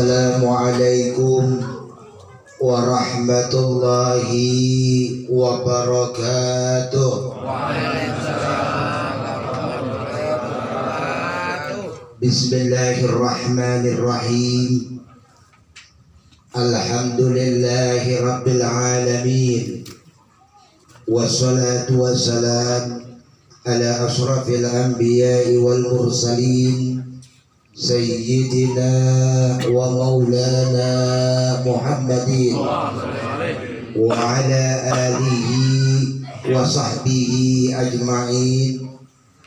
Assalamualaikum warahmatullahi wabarakatuh. Bismillahirrahmanirrahim. Alhamdulillahi rabbil alamin. Wassalatu wassalam ala asrafil anbiya'i wal mursalin Sayyidina wa maulana Muhammadin wa ala alihi wa sahbihi ajma'in.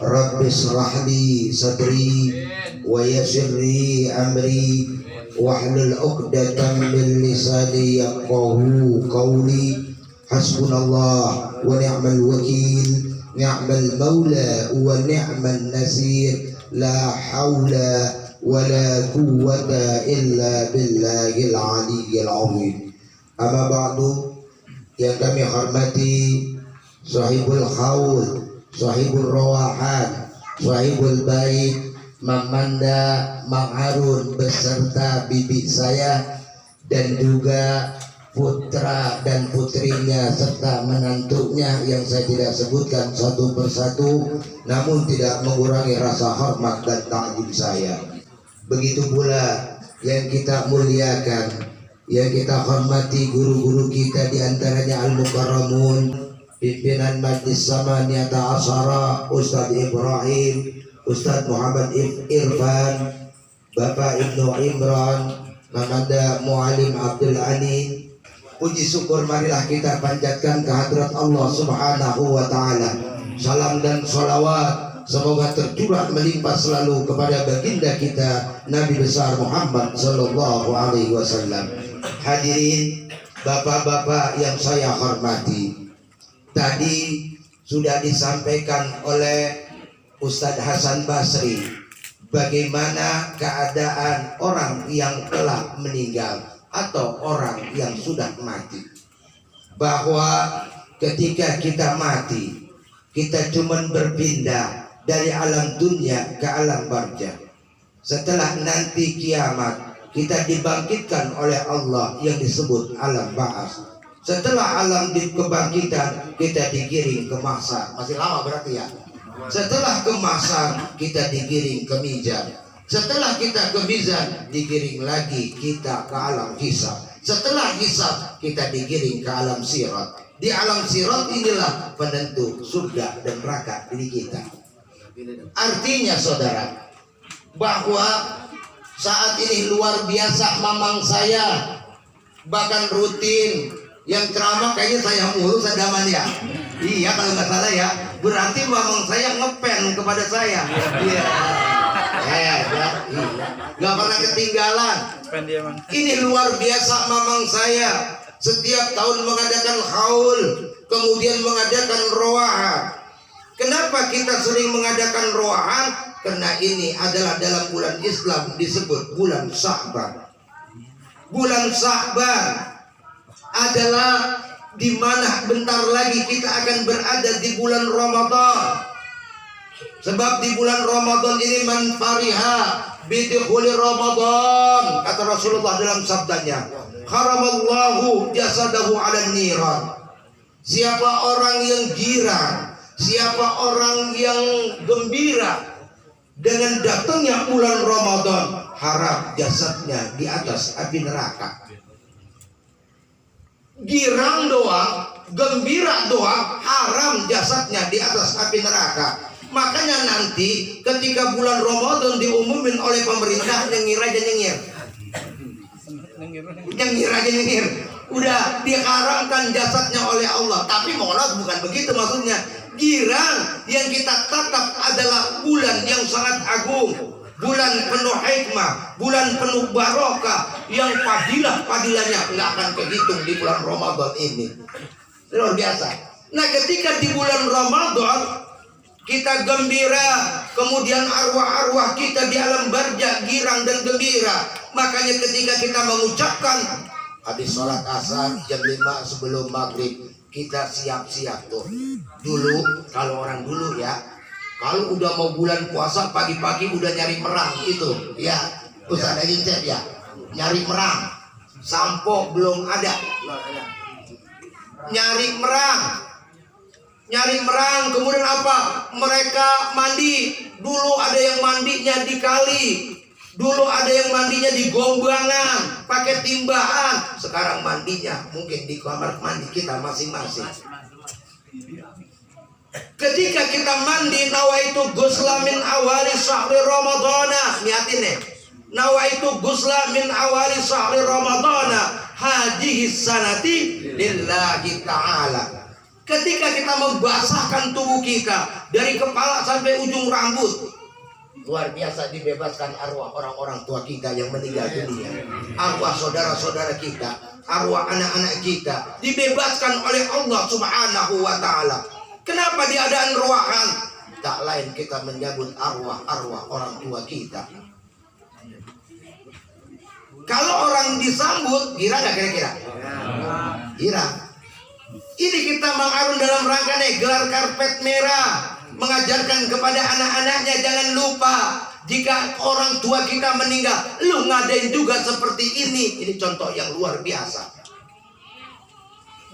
Rabbi shrah li sadri wa yassir li amri wahlul 'uqdatam min lisani yafqahu qawli. Hasbunallah wa ni'mal wakil, ni'mal maula wa ni'man nasir. La haula wala quwwata illa billahil aliyyil azim. Amma ba'du, yang kami hormati sahibul haul, sahibul rawahan, sahibul bait, Mang Manda, Mang Harun beserta bibi saya dan juga putra dan putrinya serta menantunya yang saya tidak sebutkan satu persatu, namun tidak mengurangi rasa hormat dan takjub saya. Begitu pula yang kita muliakan, yang kita hormati guru-guru kita, diantaranya Al-Mukarramun, pimpinan Majlis Samaniyata Asyara, Ustadz Ibrahim, Ustadz Muhammad Irfan, Bapak Ibnu Imran, Mamanda Mu'alim Abdul Anin. Puji syukur marilah kita panjatkan kehadrat Allah Subhanahu wa ta'ala. Salam dan sholawat semoga tercurah melimpah selalu kepada baginda kita Nabi besar Muhammad sallallahu alaihi wasallam. Hadirin bapak-bapak yang saya hormati, tadi sudah disampaikan oleh Ustadz Hasan Basri bagaimana keadaan orang yang telah meninggal atau orang yang sudah mati, bahwa ketika kita mati kita cuma berpindah dari alam dunia ke alam barzah. Setelah nanti kiamat kita dibangkitkan oleh Allah yang disebut alam ba'ats. Setelah alam kebangkitan kita digiring ke mahsyar. Masih lama berarti ya. Setelah ke mahsyar kita digiring ke mizan. Setelah kita ke mizan digiring lagi kita ke alam hisab. Setelah hisab kita digiring ke alam sirat. Di alam sirat inilah penentu surga dan neraka diri kita. Artinya saudara, bahwa saat ini luar biasa mamang saya, bahkan rutin yang ceramah kayaknya saya mulu sedaman ya. Iya kalau nggak salah ya, berarti mamang saya ngepen kepada saya. Iya. Gak pernah ketinggalan. Ini luar biasa mamang saya. Setiap tahun mengadakan haul, kemudian mengadakan roahan. Kenapa kita sering mengadakan roahan? Karena ini adalah dalam bulan Islam disebut bulan Sya'ban. Bulan Sya'ban adalah di mana bentar lagi kita akan berada di bulan Ramadan. Sebab di bulan Ramadan ini man fariha bidukhuli Ramadan, kata Rasulullah dalam sabdanya, haramallahu jasadahu 'alan niran. Siapa orang yang girang, siapa orang yang gembira dengan datangnya bulan Ramadan, haram jasadnya di atas api neraka. Girang doang, gembira doang, haram jasadnya di atas api neraka. Makanya nanti ketika bulan Ramadan diumumin oleh pemerintah, nyengir aja nyengir. Nyengir aja nyengir. Udah diharamkan jasadnya oleh Allah. Tapi malah bukan begitu maksudnya. Girang yang kita tatap adalah bulan yang sangat agung, bulan penuh hikmah, bulan penuh barokah, yang fadilahnya nggak akan kehitung di bulan Ramadan ini. Luar biasa. Nah ketika di bulan Ramadan kita gembira, kemudian arwah-arwah kita di alam barzah girang dan gembira. Makanya ketika kita mengucapkan habis sholat asar jam 5 sebelum maghrib, kita siap-siap tuh. Dulu kalau orang dulu ya, kalau udah mau bulan puasa pagi-pagi udah nyari merang itu ya. Ustaz daging cep ya. Nyari merang. Sampo belum ada. Nyari merang, kemudian apa? Mereka mandi. Dulu ada yang mandinya di kali. Dulu ada yang mandinya di gombangan, pakai timbahan. Sekarang mandinya mungkin di kamar mandi kita masing-masing. Ketika kita mandi, nawaitu ghusla min awali syahri ramadhana. Niatin nih. Nawaitu ghusla min awali syahri ramadhana hadhihi sanati lillahi ta'ala. Ketika kita membasahkan tubuh kita dari kepala sampai ujung rambut, luar biasa dibebaskan arwah orang-orang tua kita yang meninggal dunia, arwah saudara-saudara kita, arwah anak-anak kita dibebaskan oleh Allah Subhanahu wa ta'ala. Kenapa diadakan ruahan? Tak lain kita menyambut arwah-arwah orang tua kita. Kalau orang disambut, gira gak kira-kira? Gira. Ini kita mengarun dalam rangka nih, gelar karpet merah, mengajarkan kepada anak-anaknya jangan lupa jika orang tua kita meninggal, lu ngadain juga seperti ini. Ini contoh yang luar biasa.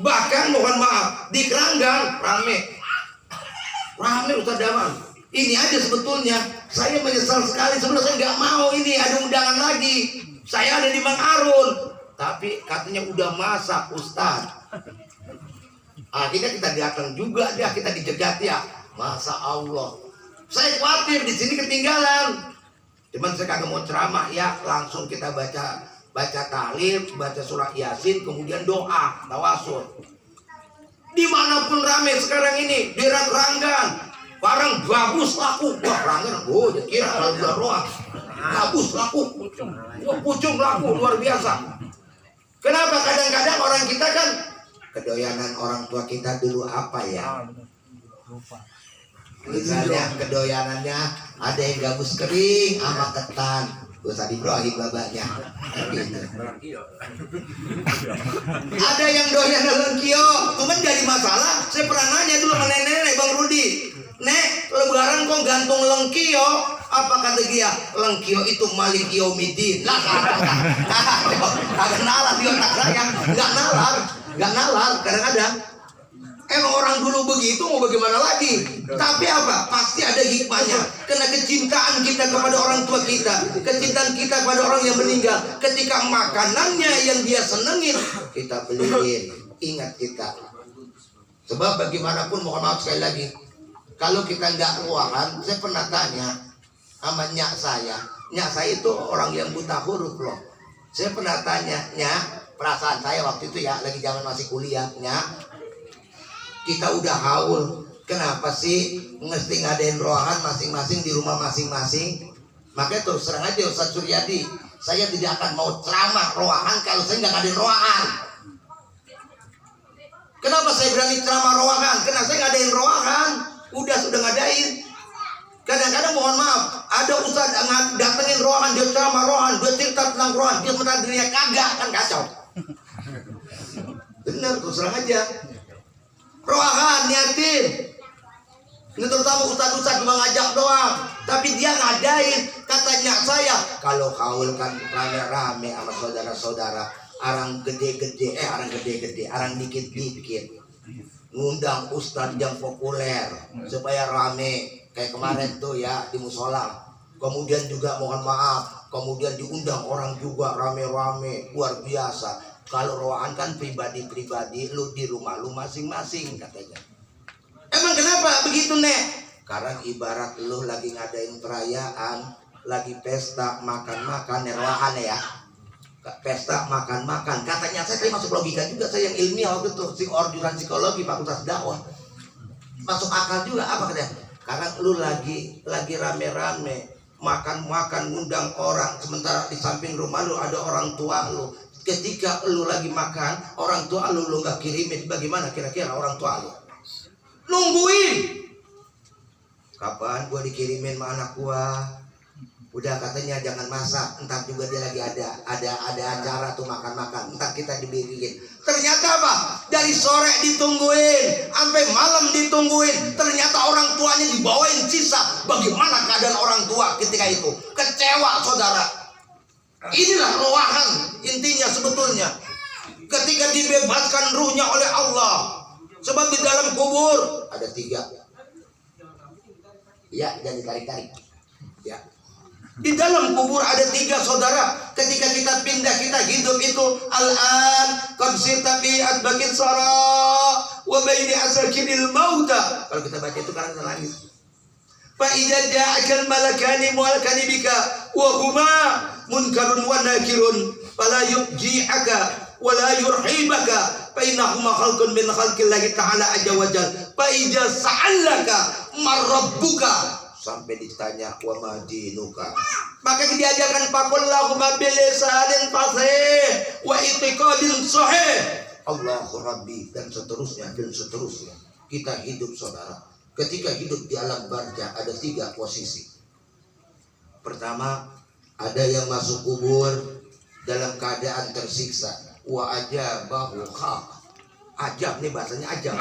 Bahkan mohon maaf, di Keranggan rame Ustaz Daman. Ini aja sebetulnya saya menyesal sekali, sebenarnya saya nggak mau ini ada undangan lagi. Saya ada di Mang Arun, tapi katanya udah masak Ustaz. Akhirnya kita datang juga dia, kita dijegat ya. Masa Allah, saya khawatir di sini ketinggalan. Cuman saya kagak mau ceramah ya, langsung kita baca tahlil, baca surah Yasin, kemudian doa tawasul. Dimanapun ramai sekarang ini, daerah Keranggan, barang bagus laku. Wah Keranggan, jadi kira kalau udah roh, bagus laku, wah pucung laku luar biasa. Kenapa? Kadang-kadang orang kita kan kedoyanan orang tua kita dulu apa ya? Misalnya kedoyanannya ada yang gabus kering sama ketan. Ustaz Ibrahim babanya gitu. Ada yang doyan lengkio. Cuman jadi masalah, saya pernah nanya dulu sama nenek Bang Rudi, Nek, lebaran kok gantung lengkio? Apa kata dia? Lengkio itu Malik Yaumiddin. Lah kagak nalar di otak saya. Gak nalar kadang-kadang. Emang orang dulu begitu, mau bagaimana lagi? Tapi apa? Pasti ada hikmahnya. Karena kecintaan kita kepada orang tua kita, kecintaan kita kepada orang yang meninggal, ketika makanannya yang dia senengin, kita beliin. Ingat kita. Sebab bagaimanapun, mohon maaf sekali lagi, kalau kita nggak ruangan, saya pernah tanya sama nyak saya. Nyak saya itu orang yang buta huruf loh. Saya pernah tanya, Nyak, perasaan saya waktu itu ya, lagi zaman masih kuliah, Nyak, kita udah haul, kenapa sih mesti ngadain rohan masing-masing di rumah masing-masing? Makanya terus terang aja Ustaz Suryadi, saya tidak akan mau ceramah rohan kalau saya nggak ngadain rohan. Kenapa saya berani ceramah rohan? Karena saya ngadain rohan, sudah ngadain. Kadang-kadang mohon maaf, ada Ustaz datengin rohan, dia ceramah rohan, dia cerita tentang rohan, dia menang dirinya kagak, kan kacau. Bener, terus terang aja. Rohan niatin. Ini terutama ustaz-ustaz cuma ngajak doang, tapi dia ngadain. Katanya saya, kalau haul kan rame-rame sama saudara-saudara, arang gede-gede, arang dikit-dikit, ngundang ustaz yang populer supaya rame. Kayak kemarin tuh ya di musola. Kemudian juga mohon maaf, kemudian diundang orang juga rame-rame, luar biasa. Kalau rohan kan pribadi-pribadi, lu di rumah lu masing-masing katanya. Emang kenapa begitu, Nek? Karena ibarat lu lagi ngadain perayaan, lagi pesta makan-makan, rohan ya. Pesta makan-makan. Katanya saya tadi masuk logika juga, saya yang ilmiah waktu itu, jurusan psikologi Fakultas Dakwah. Masuk akal juga apa katanya? Karena lu lagi rame-rame makan-makan, ngundang orang, sementara di samping rumah lu ada orang tua lu. Ketika lu lagi makan, orang tua lu gak kirimin, bagaimana kira-kira orang tua lu? Nungguin. Kapan gua dikirimin sama anak gua? Udah katanya jangan masak, entar juga dia lagi ada acara tuh makan-makan, entar kita dibeliin. Ternyata apa? Dari sore ditungguin, sampai malam ditungguin. Ternyata orang tuanya dibawain sisa. Bagaimana keadaan orang tua ketika itu? Kecewa saudara. Inilah rohan intinya sebetulnya. Ketika dibebaskan ruhnya oleh Allah. Sebab di dalam kubur ada 3. Ya, jangan ditarik-tarik. Ya. Di dalam kubur ada 3 saudara. Ketika kita pindah, kita hidup itu al-an qad sirta fi adbaqis sara wa baini asakiril mauta. Kalau kita baca itu karena nangis. Fa idza ja'akal malakani mu'alkani bika wa huma munkarun wa nakirun fala yubji'aka wa la yurhibaka fa innahuma khalqun min khalqillahi ta'ala azza wa jalla. Fa idza sa'alaka marabbuka, sampai ditanya wa madinuka, maka diajarkan faqullahu bilisanin fasih wa itiqadin sahih Allahu Rabbi, dan seterusnya dan seterusnya. Kita hidup saudara, ketika hidup di alam barzah ada 3 posisi. Pertama, ada yang masuk kubur dalam keadaan tersiksa. Wa ajabahu khaq. Ajab nih bahasanya ajab.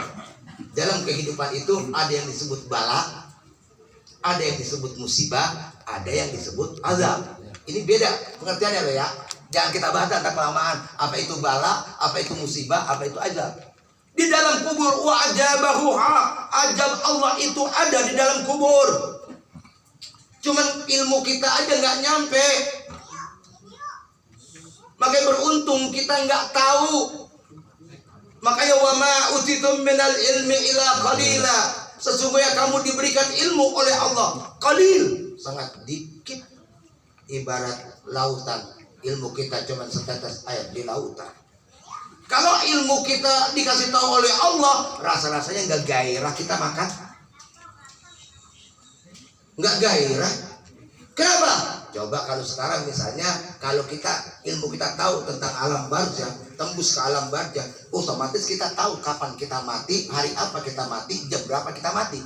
Dalam kehidupan itu ada yang disebut bala, ada yang disebut musibah, ada yang disebut azab. Ini beda pengertiannya loh ya. Jangan kita bahas tentang kelamaan. Apa itu bala, apa itu musibah, apa itu azab. Di dalam kubur wa ajabahu ha. Ajab Allah itu ada di dalam kubur. Cuman ilmu kita aja nggak nyampe. Makanya beruntung kita nggak tahu. Makanya wa ma utitum minal ilmi ila qalila. Sesungguhnya kamu diberikan ilmu oleh Allah qalil, sangat dikit. Ibarat lautan, ilmu kita cuma setetes air di lautan. Kalau ilmu kita dikasih tahu oleh Allah, rasa-rasanya nggak gairah kita makan, nggak gairah. Kenapa? Coba kalau sekarang misalnya, kalau kita ilmu kita tahu tentang alam barzah, tembus ke alam barzah, otomatis kita tahu kapan kita mati, hari apa kita mati, jam berapa kita mati.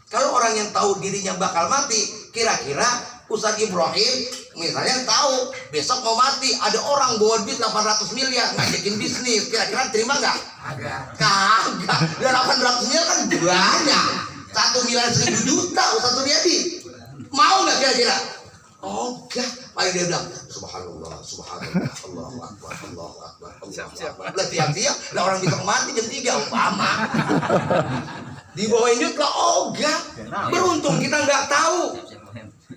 Kalau orang yang tahu dirinya bakal mati, kira-kira Ustaz Ibrahim misalnya tahu besok mau mati, ada orang bawa duit 800 miliar ngajakin bisnis, kira-kira terima nggak? Kagak. Dan 800 miliar kan banyak. 1 miliar 1.000 juta Ustaz Suryadi. Mau nggak kira-kira? Oh enggak. Paling dia bilang subhanallah, subhanallah, Allahu akbar, Allahu akbar, Allahu akbar. Lah tiap-tiap lah orang bisa mati jam 3 umpama. Di bawah ini lah oh enggak. Beruntung kita nggak tahu.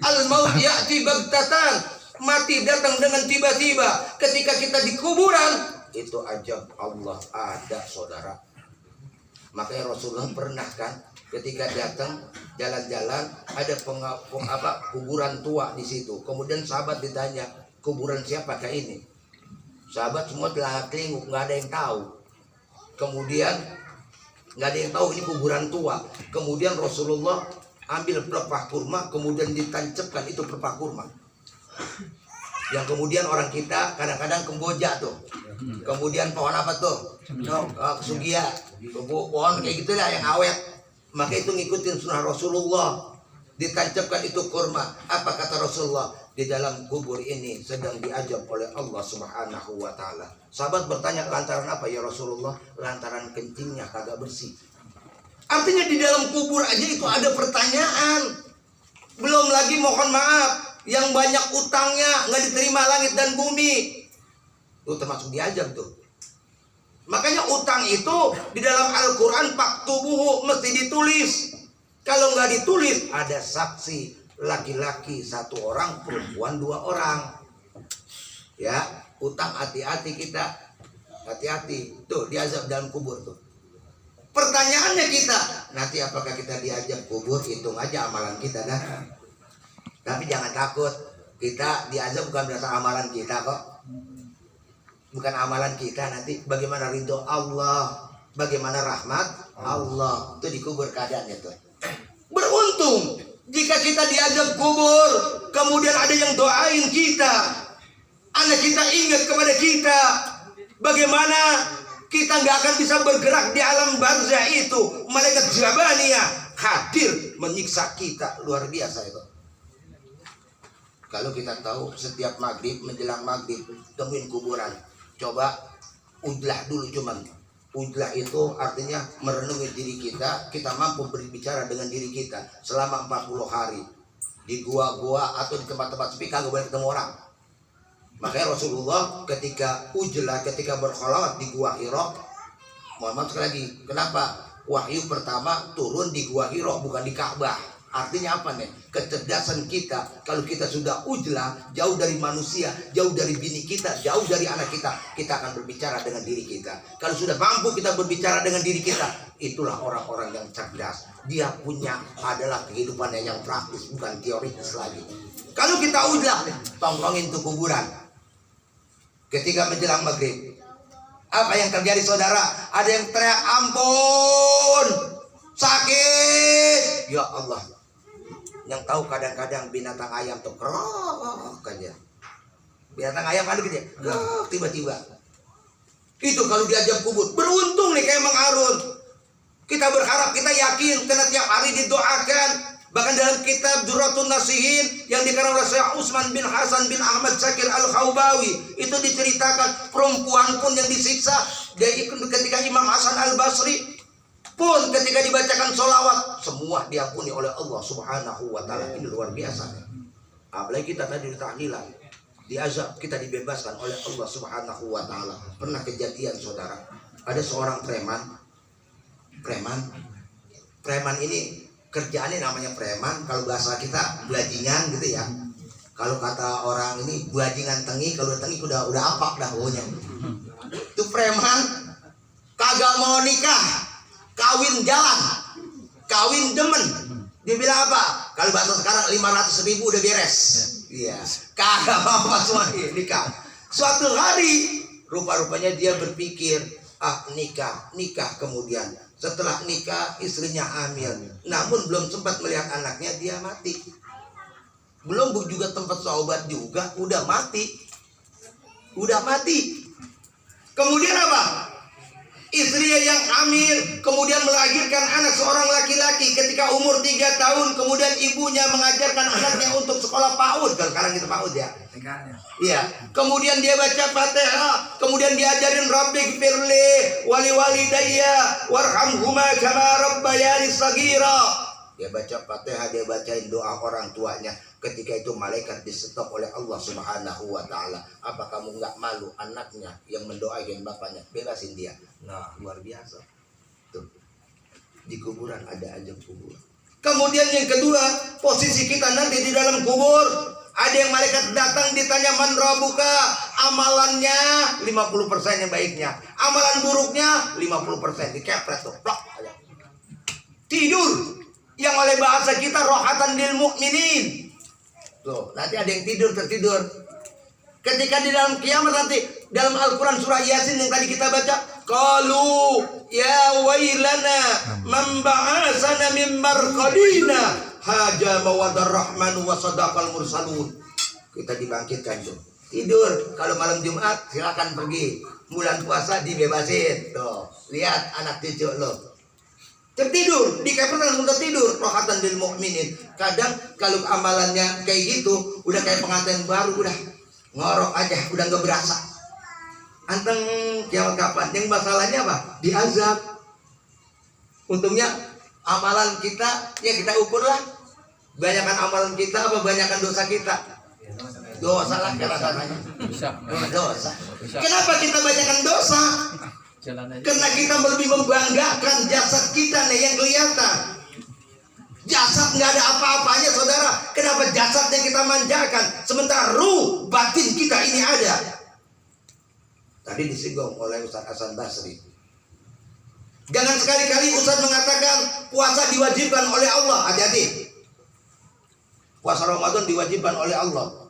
Al-maut ya'ti baghtatan. Mati datang dengan tiba-tiba. Ketika kita di kuburan, itu ajab Allah ada saudara. Makanya Rasulullah pernah kan ketika datang jalan-jalan ada kuburan tua di situ. Kemudian sahabat ditanya, kuburan siapa kayak ini? Sahabat semua telah kelinguk, nggak ada yang tahu. Kemudian nggak ada yang tahu ini kuburan tua. Kemudian Rasulullah ambil pelepah kurma, kemudian ditancapkan itu pelepah kurma. Yang kemudian orang kita kadang-kadang Kamboja tuh. Kemudian pohon apa tuh? Kesugia. Pohon kayak gitu lah yang awet. Maka itu ngikutin sunnah Rasulullah. Ditancapkan itu kurma. Apa kata Rasulullah? Di dalam kubur ini sedang diajab oleh Allah Subhanahu wa ta'ala. Sahabat bertanya, lantaran apa ya Rasulullah? Lantaran kencingnya kagak bersih. Artinya di dalam kubur aja itu ada pertanyaan. Belum lagi mohon maaf, yang banyak utangnya nggak diterima langit dan bumi. Itu termasuk diajab tuh. Makanya utang itu di dalam Al-Quran faktubuhu mesti ditulis. Kalau nggak ditulis ada saksi laki-laki 1 orang, perempuan 2 orang. Ya, utang hati-hati kita, hati-hati. Tuh diazab dalam kubur tuh. Pertanyaannya kita, nanti apakah kita diajab kubur? Hitung aja amalan kita dah. Tapi jangan takut, kita diazab bukan berdasarkan amalan kita kok. Bukan amalan kita, nanti bagaimana ridho Allah, bagaimana rahmat Allah. Itu dikubur keadaannya tuh. Beruntung jika kita diazab kubur, kemudian ada yang doain kita, anak kita ingat kepada kita, bagaimana kita nggak akan bisa bergerak di alam barzah itu. Malaikat Jabaniyah hadir menyiksa kita, luar biasa itu. Kalau kita tahu setiap maghrib menjelang maghrib temuin kuburan, coba udlah dulu cuman. Udlah itu artinya merenungi diri kita, kita mampu berbicara dengan diri kita selama 40 hari. Di gua-gua atau di tempat-tempat sepi kagak boleh ketemu orang. Makanya Rasulullah ketika berkholawat di Gua Hira, Muhammad sekali lagi, kenapa wahyu pertama turun di Gua Hira bukan di Ka'bah? Artinya apa nih? Kecerdasan kita, kalau kita sudah ujlah, jauh dari manusia, jauh dari bini kita, jauh dari anak kita akan berbicara dengan diri kita. Kalau sudah mampu kita berbicara dengan diri kita, itulah orang-orang yang cerdas. Dia punya adalah kehidupannya yang praktis, bukan teoritis lagi. Kalau kita ujlah, tongkrongin tuh kuburan. Ketika menjelang maghrib, apa yang terjadi saudara? Ada yang teriak, ampun, sakit. Ya Allah. Yang tahu kadang-kadang binatang ayam tuh kerok aja. Binatang ayam kan gitu ya, tiba-tiba. Itu kalau diajak kubur, beruntung nih kayak Mang Harun. Kita berharap, kita yakin, karena tiap hari didoakan. Bahkan dalam kitab Durratun Nasihin yang dikarang oleh Syekh Utsman bin Hasan bin Ahmad Syakir Al-Khawbawi, itu diceritakan perempuan pun yang disiksa. Dia ikut ketika Imam Hasan Al-Basri pun ketika dibacakan sholawat, semua diampuni oleh Allah Subhanahu wa Ta'ala. Ini luar biasa. Apalagi kita tadi di tahlilan, diazab, kita dibebaskan oleh Allah Subhanahu wa Ta'ala. Pernah kejadian saudara, ada seorang preman ini kerjaannya namanya preman, kalau bahasa kita bajingan gitu ya. Kalau kata orang ini bajingan tengi, kalau tengi udah apa dah pokoknya. Itu preman kagak mau nikah, kawin jalan, kawin demen. Dia bilang apa? Kalau bahasa sekarang 500.000 udah beres. Iya, kagak mau semua nikah. Suatu hari rupa-rupanya dia berpikir, nikah kemudian. Setelah nikah istrinya hamil, namun belum sempat melihat anaknya, dia mati. Belum juga tempat obat juga, udah mati. Kemudian apa? Istrinya yang hamil kemudian melahirkan anak seorang laki-laki. Ketika umur 3 tahun, kemudian ibunya mengajarkan anaknya untuk sekolah PAUD. Kalau sekarang kita PAUD ya. Iya. Kemudian dia baca Fatihah, kemudian diajarin Rabbighfirli wali walidayya warhamhuma kama rabbayani shaghira. Dia baca Fatihah, dia bacain doa orang tuanya. Ketika itu malaikat disetop oleh Allah Subhanahu wa Ta'ala. Apa kamu nggak malu anaknya yang mendoain bapaknya? Bebasin dia. Nah, luar biasa. Tuh. Di kuburan ada ajab kubur. Kemudian yang kedua, posisi kita nanti di dalam kubur. Ada yang malaikat datang ditanya man rabbuka, amalannya 50% yang baiknya, amalan buruknya 50%, dikepret tuh, plok aja. Tidur yang oleh bahasa kita rohatan lil mu'minin. Tuh, nanti ada yang tertidur. Ketika di dalam kiamat nanti, dalam Al-Quran surah Yasin yang tadi kita baca, qalu ya wailana man ba'asana min marqadina haja mawadar rahman wa sadaqal mursalun. Kita dibangkitkan tuh. Tidur, kalau malam Jumat silakan pergi. Bulan puasa dibebasin. Tuh, lihat anak cucu lo. Tertidur, dikepret untuk tidur, rohatan lil mu'minin. Kadang kalau amalannya kayak gitu, udah kayak pengantin baru, udah ngorok aja, udah nggak berasa. Anteng kiamat kapan? Yang masalahnya apa? Diazab. Untungnya amalan kita, ya kita ukur lah. Banyakan amalan kita apa banyakan dosa kita? Dosa lah rasanya. Dosa. Kenapa kita banyakan dosa? Karena kita lebih membanggakan jasad kita nih yang kelihatan. Jasad nggak ada apa-apanya saudara. Kenapa jasadnya kita manjakan? Sementara ruh batin kita ini ada. Tadi disinggung oleh Ustaz Hasan Basri. Jangan sekali-kali Ustaz mengatakan puasa diwajibkan oleh Allah. Hati-hati. Puasa Ramadan diwajibkan oleh Allah.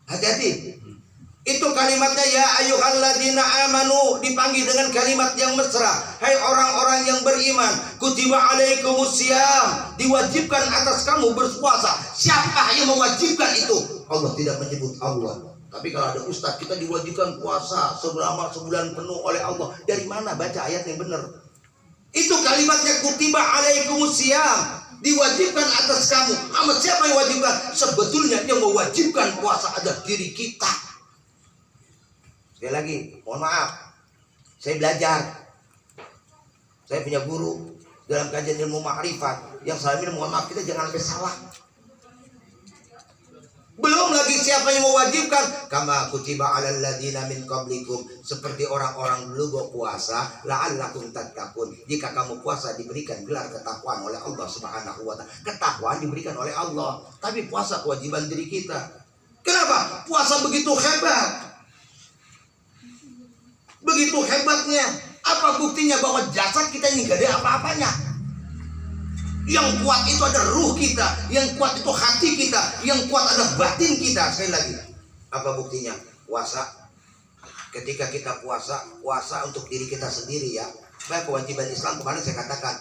Hati-hati. Itu kalimatnya ya ayyuhalladzina amanu, dipanggil dengan kalimat yang mesra. Hai orang-orang yang beriman, kutiba alaikumusiyam, diwajibkan atas kamu berpuasa. Siapa yang mewajibkan itu? Allah tidak menyebut Allah. Tapi kalau ada ustaz, kita diwajibkan puasa selama sebulan penuh oleh Allah. Dari mana baca ayat yang benar? Itu kalimatnya kutiba alaikumusiyam, diwajibkan atas kamu. Amat siapa yang wajibkan? Sebetulnya yang mewajibkan puasa adalah diri kita. Sekali lagi, mohon maaf, saya belajar, saya punya guru dalam kajian ilmu ma'rifat yang saya minum, mohon maaf, kita jangan sampai salah. Belum lagi siapa yang mewajibkan, kama kutiba 'alal ladzina min qablikum, seperti orang-orang dulu gua puasa, la'allakum tattaqun. Jika kamu puasa diberikan gelar ketakwaan oleh Allah Subhanahu wa taala. Ketakwaan diberikan oleh Allah, tapi puasa kewajiban diri kita. Kenapa? Puasa begitu hebat. Begitu hebatnya. Apa buktinya bahwa jasad kita ini gak ada apa-apanya? Yang kuat itu ada ruh kita, yang kuat itu hati kita, yang kuat ada batin kita. Sekali lagi, apa buktinya? Puasa. Ketika kita puasa untuk diri kita sendiri ya. Baik, kewajiban Islam kemarin saya katakan,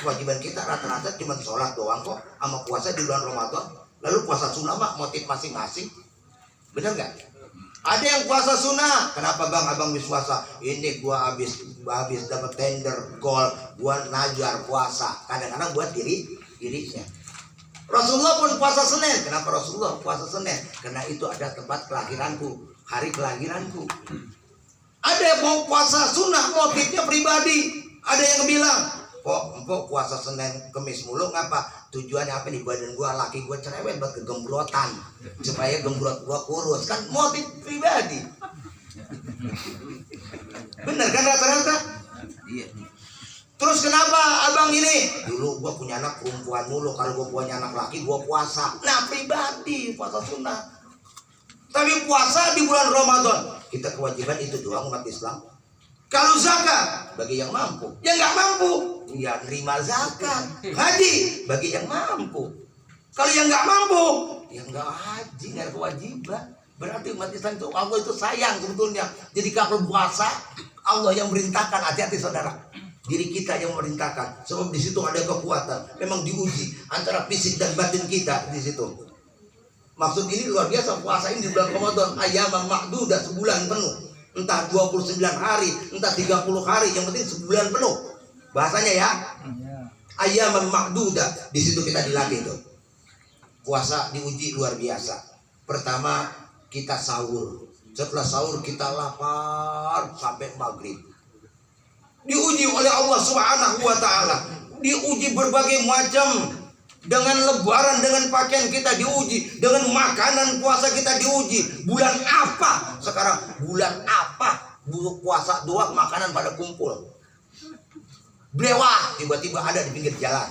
kewajiban kita rata-rata cuma sholat doang kok, sama puasa di bulan Ramadan. Lalu puasa sunnah mah motif masing-masing. Benar nggak? Ada yang puasa sunnah. Kenapa bang abang bisa puasa? Ini gua habis dapat tender gol, gua najar puasa. Kadang-kadang buat dirinya. Rasulullah pun puasa Senin. Kenapa Rasulullah puasa Senin? Karena itu ada tempat kelahiranku, hari kelahiranku. Ada yang mau puasa sunnah, motifnya pribadi. Ada yang bilang, kok puasa Senin Kemis mulu ngapa? Tujuannya apa nih? Badan gua, laki gua cerewet buat kegembrotan, supaya gembrot gua kurus. Kan motif pribadi. Bener kan rata-rata? Iya. Terus kenapa abang ini? Dulu gua punya anak perempuan mulu, kalau gua punya anak laki gua puasa. Nah, pribadi puasa sunnah. Tapi puasa di bulan Ramadan, kita kewajiban itu doang umat Islam. Kalau zakat bagi yang mampu, yang nggak mampu ya terima zakat. Haji bagi yang mampu. Kalau yang nggak mampu ya nggak haji, nggak kewajiban. Berarti umat Islam itu Allah itu sayang sebetulnya. Jadi kalau puasa Allah yang merintahkan. Hati-hati saudara, diri kita yang merintahkan. Sebab di situ ada kekuatan. Memang diuji antara fisik dan batin kita di situ. Maksud ini luar biasa, puasa ini di bulan Ramadan ayyaman ma'dudah, sebulan penuh. Entah 29 hari, entah 30 hari, yang penting sebulan penuh. Bahasanya ya. Ayyaman ma'dudah. Di situ kita dilatih tuh. Puasa diuji luar biasa. Pertama kita sahur. Setelah sahur kita lapar sampai maghrib. Diuji oleh Allah Subhanahu wa taala. Diuji berbagai macam. Dengan lebaran, dengan pakaian kita diuji, dengan makanan puasa kita diuji. Bulan apa sekarang? Bulan apa? Puasa doang makanan pada kumpul. Blewah tiba-tiba ada di pinggir jalan.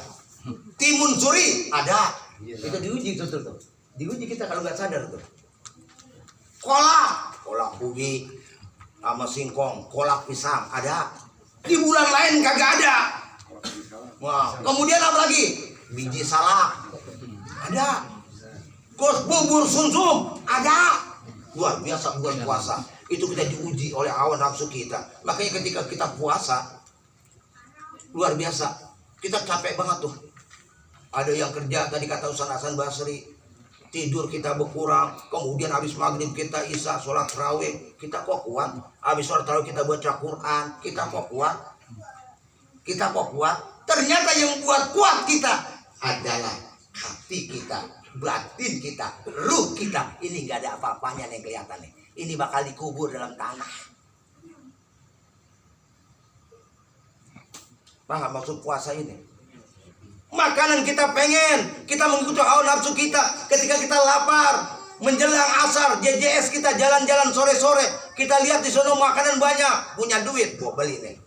Timun suri ada. Itu diuji tuh. Diuji kita kalau nggak sadar tuh. Kolak ubi sama singkong, kolak pisang ada. Di bulan lain kagak ada. Wah, kemudian apa lagi? Biji salak ada, terus bubur sumsum ada. Luar biasa bulan puasa. Itu kita diuji oleh hawa nafsu kita. Makanya ketika kita puasa luar biasa, kita capek banget tuh. Ada yang kerja tadi kata Ustaz Hasan Basri, tidur kita berkurang. Kemudian habis maghrib kita isya sholat tarawih, kita kok kuat. Habis sholat tarawih kita baca Quran, kita kok kuat. Ternyata yang buat kuat kita adalah hati kita, batin kita, ruh kita. Ini nggak ada apa-apanya yang kelihatan nih. Ini bakal dikubur dalam tanah. Paham maksud puasa ini? Makanan kita pengen, kita mengikuti hawa nafsu kita. Ketika kita lapar, menjelang asar, JJS kita jalan-jalan sore-sore, kita lihat di sana makanan banyak, punya duit, gua beli nih.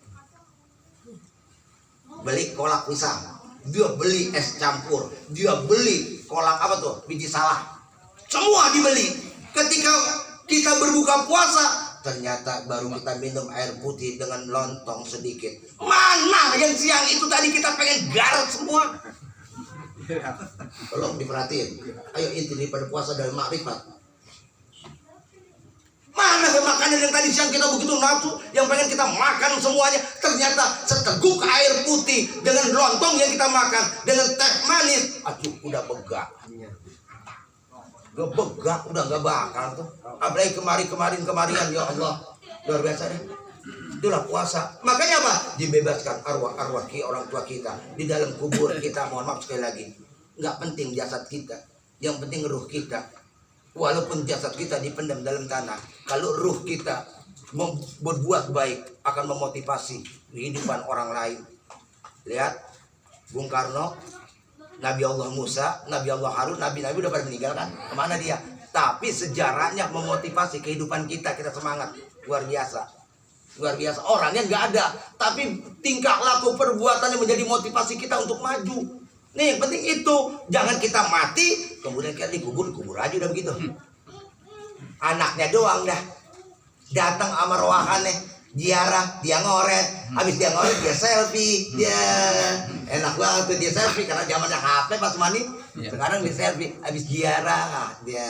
Beli kolak pisang, dia beli es campur, dia beli kolak apa tuh, biji salak, semua dibeli. Ketika kita berbuka puasa, ternyata baru kita minum air putih dengan lontong sedikit. Mana yang siang itu tadi kita pengen garut semua. Tolong diperhatiin. Ayo inti daripada puasa dari makrifat. Mana makanan yang tadi siang kita begitu nafsu, yang pengen kita makan semuanya, ternyata seteguk air putih dengan lontong yang kita makan, dengan teh manis, aduh udah begak. Udah begak, udah gak bakal tuh. Apalagi kemarin ya Allah, luar biasa deh. Itulah puasa. Makanya apa? Dibebaskan arwah-arwah orang tua kita di dalam kubur kita. Mohon maaf sekali lagi, nggak penting jasad kita, yang penting ruh kita. Walaupun jasad kita dipendam dalam tanah, kalau ruh kita berbuat baik akan memotivasi kehidupan orang lain. Lihat Bung Karno Nabi Allah Musa, Nabi Allah Harun, Nabi-Nabi udah pada meninggal kan? Kemana dia? Tapi sejarahnya memotivasi kehidupan kita semangat. Luar biasa. Luar biasa. Orangnya nggak ada, tapi tingkah laku perbuatannya menjadi motivasi kita untuk maju. Nih yang penting itu. Jangan kita mati, kemudian kita dikubur aja udah begitu. Anaknya doang dah datang sama rowahannya, ziarah, dia ngoret, habis dia ngoret dia selfie, dia enak banget tuh dia selfie karena zamannya HP pas mani, sekarang dia selfie, habis ziarah dia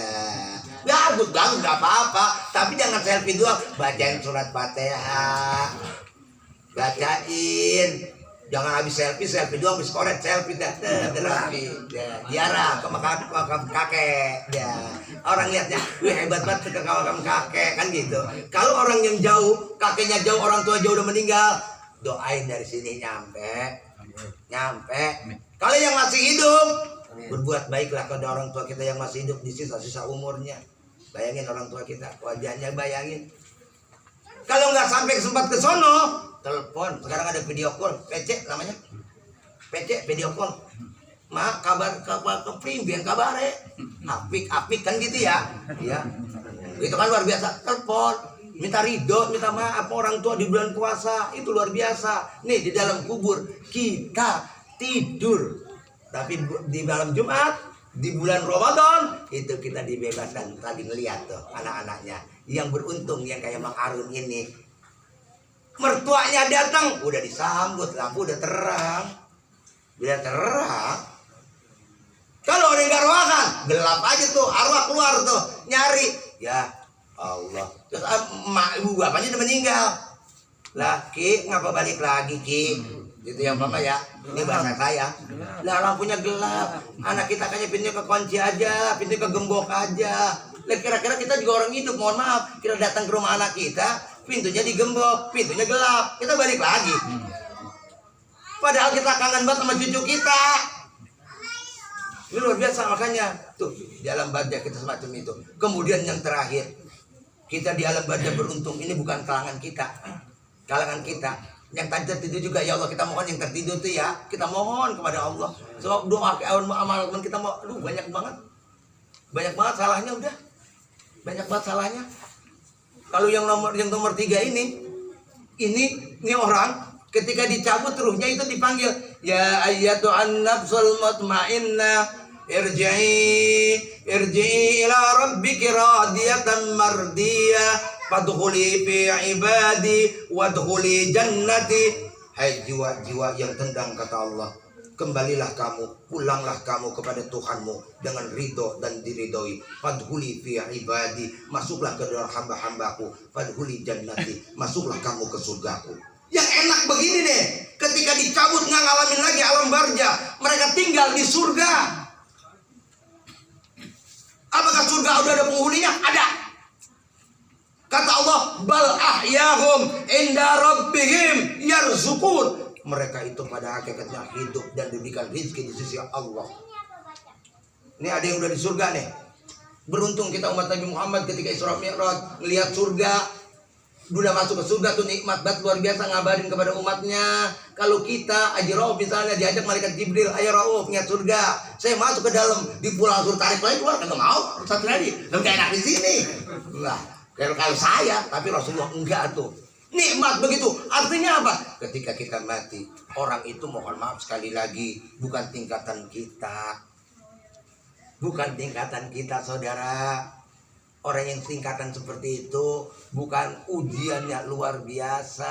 bagus nggak apa-apa, tapi jangan selfie doang, bacain surat Fatihah, bacain. Jangan habis selfie doang, habis koret selfie dah, terapi, ziarah ke makam kakek, ya. Orang lihatnya, wih hebat banget ke makam kakek, kan gitu. Kalau orang yang jauh, kakeknya jauh, orang tua jauh udah meninggal, doain dari sini nyampe. Kalau yang masih hidup, berbuat baiklah kepada orang tua kita yang masih hidup di sisa-sisa umurnya. Bayangin orang tua kita, wajahnya bayangin. Kalau nggak sampai sempat ke sono, telepon. Sekarang ada video call, PC namanya. PC video call. Mak kabar keprimbien kabare. Apik kan gitu ya. Iya. Itu kan luar biasa. Telepon, minta ridho, minta maaf orang tua di bulan puasa, itu luar biasa. Nih di dalam kubur kita tidur. Tapi di malam Jumat, di bulan Ramadan itu kita dibebaskan. Tadi ngeliat tuh anak-anaknya yang beruntung yang kayak Mang Arun ini, mertuanya datang udah disambut, lampu udah terang. Kalau orang nggak rohakan gelap aja tuh, arwah keluar tuh nyari, ya Allah. Terus emak ibu bapaknya udah meninggal lah, Ki ngapa balik lagi Ki, gitu ya Bapak ya, ini bahasa saya. Lah lampunya gelap, anak kita kayaknya pintunya kekunci aja, pintunya kegembok aja. Lah kira-kira kita juga orang hidup, mohon maaf, kita datang ke rumah anak kita, pintunya digembok, pintunya gelap, kita balik lagi. Padahal kita kangen banget sama cucu kita. Ini luar biasa, makanya tuh di alam barzah kita semacam itu. Kemudian yang terakhir, kita di alam barzah beruntung, ini bukan kalangan kita. Yang tadi tertidur juga, ya Allah kita mohon yang tertidur tuh ya, kita mohon kepada Allah. Sebab doa amal kita mau, banyak banget salahnya udah. Banyak banget salahnya. Kalau yang nomor 3 ini orang ketika dicabut ruhnya itu dipanggil, ya ayyatuhan nafsul mutmainnah irji'i ila rabbiki radiyatan mardiyah fadkhuli fi ibadi wadkhuli jannati. Hai jiwa-jiwa yang tendang kata Allah, kembalilah kamu, pulanglah kamu kepada Tuhanmu dengan ridho dan diridhoi. Fadkhuli fi ibadi, masuklah ke dalam hamba-hambaku. Fadkhuli jannati, masuklah kamu ke surgaku. Yang enak begini deh, ketika dicabut nggak ngalamin lagi alam barzah, mereka tinggal di surga. Apakah surga udah ada penghuninya? Ada. Kata Allah, bal ahyahum inda rabbihim yarzukun. Mereka itu pada hakikatnya hidup dan diberikan rezeki di sisi Allah. Ini ada yang udah di surga nih. Beruntung kita umat Nabi Muhammad ketika Isra Mi'raj melihat surga. Udah masuk ke surga tuh nikmat banget luar biasa, ngabarin kepada umatnya. Kalau kita Haji Rauf misalnya diajak malaikat Jibril, ayo Rauf lihat surga, saya masuk ke dalam, di pulang suruh tarik lagi keluar, kagak mau, satu lagi, lebih enak di sini. Nah, kalau saya, tapi Rasulullah enggak tuh. Nikmat begitu. Artinya apa? Ketika kita mati, orang itu mohon maaf sekali lagi, bukan tingkatan kita. Bukan tingkatan kita, saudara. Orang yang tingkatan seperti itu bukan ujiannya luar biasa.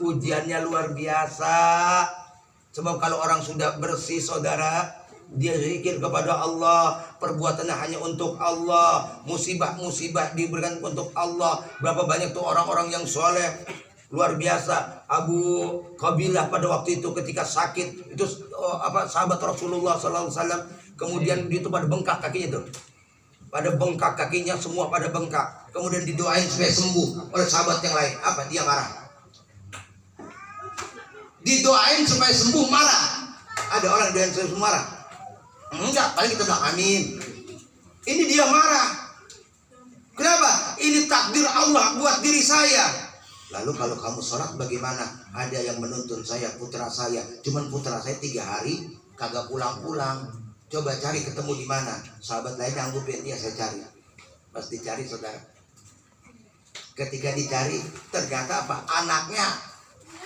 Ujiannya luar biasa. Sebab kalau orang sudah bersih, saudara, dia zikir kepada Allah, perbuatannya hanya untuk Allah, musibah-musibah diberikan untuk Allah. Berapa banyak tuh orang-orang yang soleh, luar biasa. Abu Qabilah pada waktu itu ketika sakit, itu sahabat Rasulullah SAW, kemudian dia itu pada bengkak kakinya tuh, pada bengkak kakinya semua pada bengkak, kemudian didoain supaya sembuh oleh sahabat yang lain. Apa? Dia marah. Didoain supaya sembuh, marah. Ada orang doain supaya sembuh, marah? Enggak, paling kita bilang amin. Ini dia marah. Kenapa? Ini takdir Allah buat diri saya. Lalu kalau kamu sholat bagaimana? Ada yang menuntun saya, putra saya. Cuman putra saya 3 hari kagak pulang-pulang. Coba cari ketemu di mana? Sahabat lain nganggupin dia, saya cari. Pas dicari saudara. Ketika dicari ternyata apa? Anaknya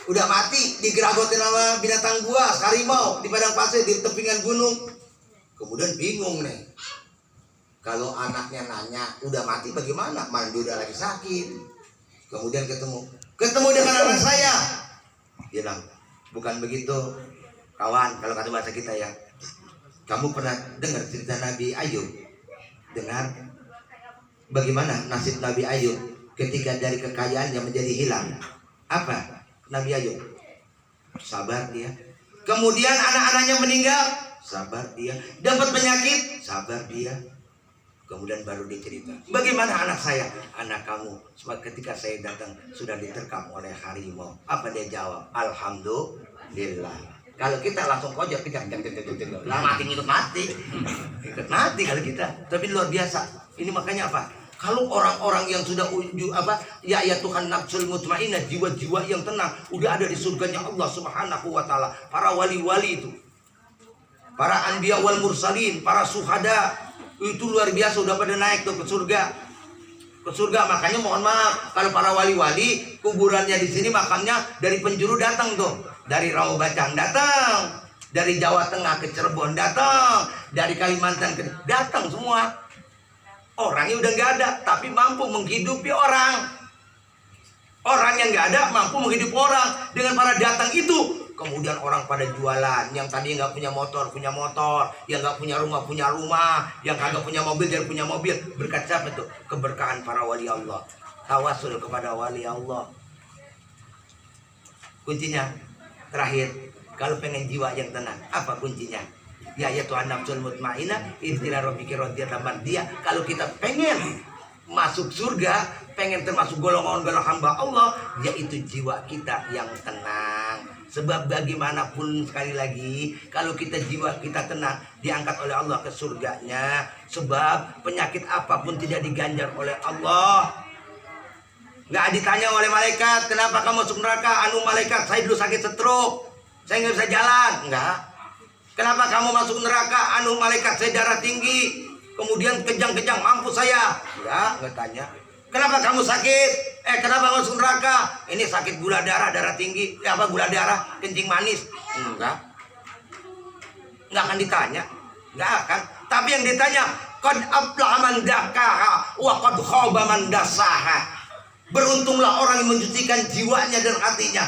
udah mati, digeragotin sama binatang buas, harimau di padang pasir di tepingan gunung. Kemudian bingung nih. Kalau anaknya nanya udah mati bagaimana? Mana dia udah lagi sakit. Kemudian ketemu dengan anak saya. Dia bilang, bukan begitu kawan, kalau kata bahasa kita ya. Kamu pernah dengar cerita Nabi Ayub? Dengar bagaimana nasib Nabi Ayub ketika dari kekayaannya menjadi hilang? Apa Nabi Ayub? Sabar dia. Kemudian anak-anaknya meninggal, sabar dia. Dapat penyakit, sabar dia. Kemudian baru dicerita, bagaimana anak saya? Anak kamu ketika saya datang sudah diterkam oleh harimau. Apa dia jawab? Alhamdulillah. Kalau kita langsung kojok, kejar, lah mati ngikut mati. Ikut mati kalau kita. Tapi luar biasa. Ini makanya apa? Kalau orang-orang yang sudah ya Tuhan nafsul mutmainnah, jiwa-jiwa yang tenang, udah ada di surganya Allah Subhanahu wa taala. Para wali-wali itu. Para anbiya wal mursalin, para syuhada, itu luar biasa udah pada naik tuh ke surga. Ke surga. Makanya mohon maaf kalau para wali-wali kuburannya di sini, makamnya dari penjuru datang tuh. Dari Raubacang datang, dari Jawa Tengah ke Cirebon datang, dari Kalimantan ke datang semua. Orangnya udah nggak ada, tapi mampu menghidupi orang. Orang yang nggak ada mampu menghidupi orang dengan para datang itu. Kemudian orang pada jualan, yang tadi nggak punya motor, yang nggak punya rumah, yang kagak punya mobil, jadi punya mobil. Berkat siapa tuh? Keberkahan para wali Allah. Tawasul kepada wali Allah. Kuncinya terakhir, kalau pengen jiwa yang tenang, apa kuncinya? Ya Tuhan nafsul mutmainnah, istilah rabbika radiyallahu mardiyah. Kalau kita pengen masuk surga, pengen termasuk golongan hamba Allah, yaitu jiwa kita yang tenang. Sebab bagaimanapun sekali lagi, kalau kita jiwa kita tenang, diangkat oleh Allah ke surganya. Sebab penyakit apapun tidak diganjar oleh Allah. Nggak ditanya oleh malaikat, kenapa kamu masuk neraka? Anu malaikat, saya dulu sakit stroke, saya nggak bisa jalan. Enggak. Kenapa kamu masuk neraka? Anu malaikat, saya darah tinggi, kemudian kejang-kejang, mampus saya. Enggak tanya. Kenapa kamu sakit? Kenapa masuk neraka? Ini sakit gula darah tinggi. Apa gula darah? Kencing manis. Enggak akan ditanya. Enggak akan. Tapi yang ditanya, qad aflaha man dzakkaha wa qad khaba man dassaha. Beruntunglah orang yang mencucikan jiwanya dan hatinya.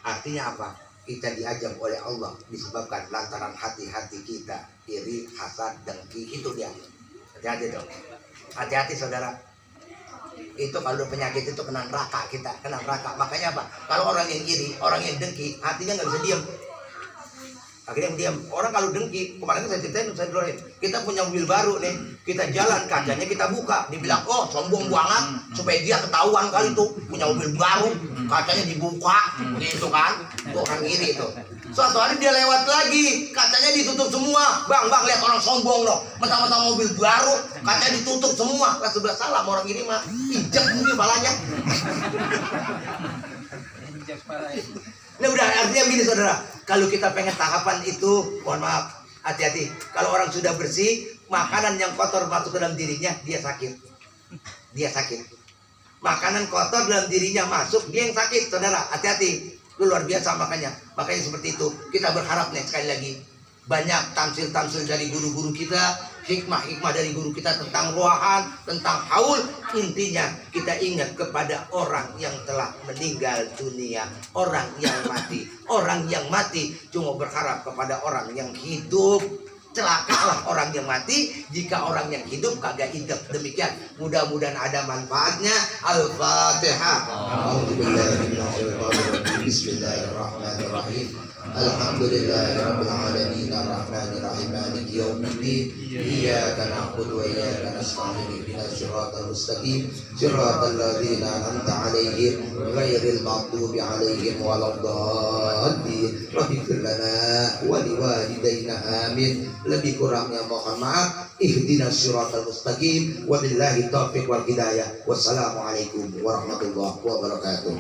Artinya apa? Kita diajak oleh Allah disebabkan lantaran hati-hati kita iri, hasad, dengki. Itu dia. Hati-hati dong. Hati-hati saudara. Itu kalau penyakit itu kena neraka kita, kena neraka. Makanya apa? Kalau orang yang iri, orang yang dengki, hatinya nggak bisa diam. Akhirnya diam. Orang kalau dengki, kemarin saya ceritain, kita punya mobil baru nih, kita jalan, kacanya kita buka, dibilang, oh sombong banget, supaya dia ketahuan kali tuh punya mobil baru, kacanya dibuka, gitu kan, tuh orang iri itu. Suatu hari dia lewat lagi, kacanya ditutup semua. Bang, lihat orang sombong loh, mentang-mentang mobil baru, kacanya ditutup semua. Lah sebelah salah orang iri mah, pijak mungkin palanya. Nah udah, artinya begini saudara, kalau kita pengen tahapan itu, mohon maaf, hati-hati. Kalau orang sudah bersih, makanan yang kotor masuk ke dalam dirinya, dia sakit. Makanan kotor dalam dirinya masuk, dia yang sakit, saudara. Hati-hati. Itu luar biasa makanya seperti itu. Kita berharap nih sekali lagi, banyak tamsil-tamsil dari guru-guru kita, hikmah-hikmah dari guru kita tentang ruahan, tentang haul. Intinya kita ingat kepada orang yang telah meninggal dunia, orang yang mati. Orang yang mati cuma berharap kepada orang yang hidup. Celakalah orang yang mati jika orang yang hidup kagak hidup. Demikian, mudah-mudahan ada manfaatnya. Al-Fatihah. Bismillahirrahmanirrahim. Alhamdulillahirabbil alamin arrahmanir rahim maliki yaumiddin. Iyyaka na'budu wa iyyaka nasta'in ihdinas siratal mustaqim siratal ladzina an'amta 'alaihim ghairil maghdubi 'alaihim waladdallin. Rabb'ighfir lana wa liwalidayna amin. Lebih kurangnya mohon maaf. Ihdinas siratal mustaqim. Wabillahi taufiq wal hidayah. Wassalamualaikum warahmatullahi wabarakatuh.